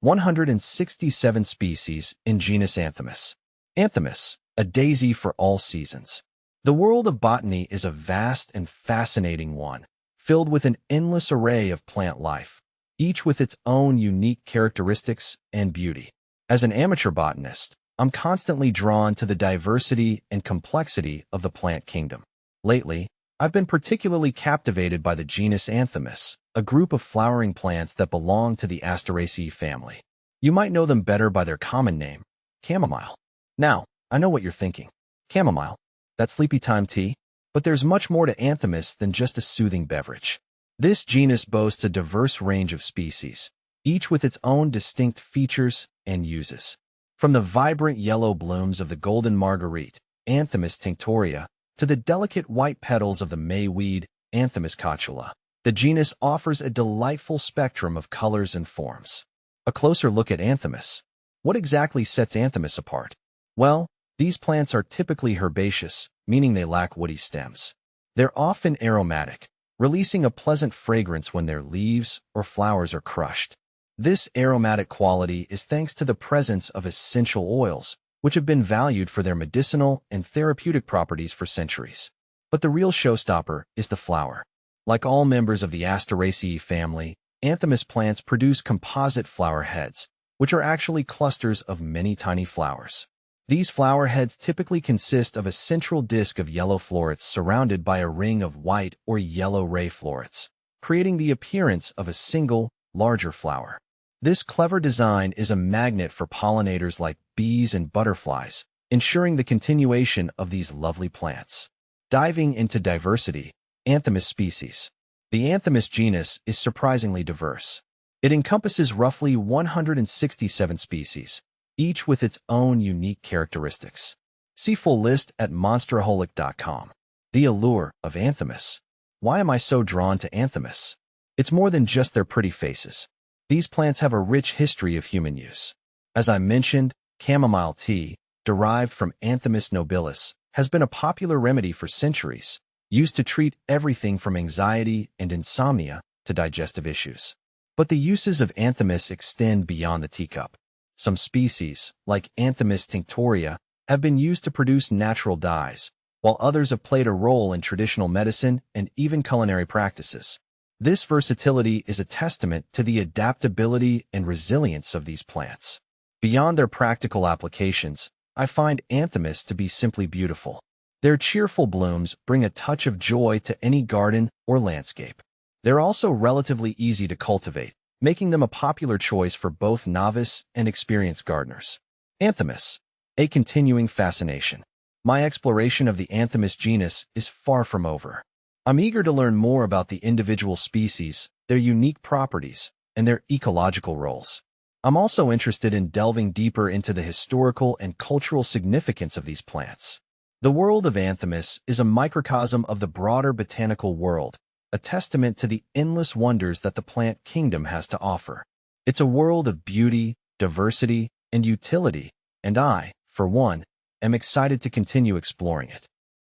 167 species in genus Anthemis. Anthemis, a daisy for all seasons. The world of botany is a vast and fascinating one, filled with an endless array of plant life, each with its own unique characteristics and beauty. As an amateur botanist, I'm constantly drawn to the diversity and complexity of the plant kingdom. Lately, I've been particularly captivated by the genus Anthemis, a group of flowering plants that belong to the Asteraceae family. You might know them better by their common name, chamomile. Now, I know what you're thinking. Chamomile? That sleepy time tea? But there's much more to Anthemis than just a soothing beverage. This genus boasts a diverse range of species, each with its own distinct features and uses. From the vibrant yellow blooms of the golden marguerite, Anthemis tinctoria, to the delicate white petals of the mayweed, Anthemis cotula, the genus offers a delightful spectrum of colors and forms. A closer look at Anthemis. What exactly sets Anthemis apart? Well, these plants are typically herbaceous, meaning they lack woody stems. They're often aromatic, releasing a pleasant fragrance when their leaves or flowers are crushed. This aromatic quality is thanks to the presence of essential oils, which have been valued for their medicinal and therapeutic properties for centuries. But the real showstopper is the flower. Like all members of the Asteraceae family, Anthemis plants produce composite flower heads, which are actually clusters of many tiny flowers. These flower heads typically consist of a central disc of yellow florets surrounded by a ring of white or yellow ray florets, creating the appearance of a single, larger flower. This clever design is a magnet for pollinators like bees and butterflies, ensuring the continuation of these lovely plants. Diving into diversity, Anthemis species. The Anthemis genus is surprisingly diverse. It encompasses roughly 167 species, each with its own unique characteristics. See full list at monsteraholic.com. The allure of Anthemis. Why am I so drawn to Anthemis? It's more than just their pretty faces. These plants have a rich history of human use. As I mentioned, chamomile tea, derived from Anthemis nobilis, has been a popular remedy for centuries, used to treat everything from anxiety and insomnia to digestive issues. But the uses of Anthemis extend beyond the teacup. Some species, like Anthemis tinctoria, have been used to produce natural dyes, while others have played a role in traditional medicine and even culinary practices. This versatility is a testament to the adaptability and resilience of these plants. Beyond their practical applications, I find Anthemis to be simply beautiful. Their cheerful blooms bring a touch of joy to any garden or landscape. They're also relatively easy to cultivate, making them a popular choice for both novice and experienced gardeners. Anthemis, a continuing fascination. My exploration of the Anthemis genus is far from over. I'm eager to learn more about the individual species, their unique properties, and their ecological roles. I'm also interested in delving deeper into the historical and cultural significance of these plants. The world of Anthemis is a microcosm of the broader botanical world, a testament to the endless wonders that the plant kingdom has to offer. It's a world of beauty, diversity, and utility, and I, for one, am excited to continue exploring it.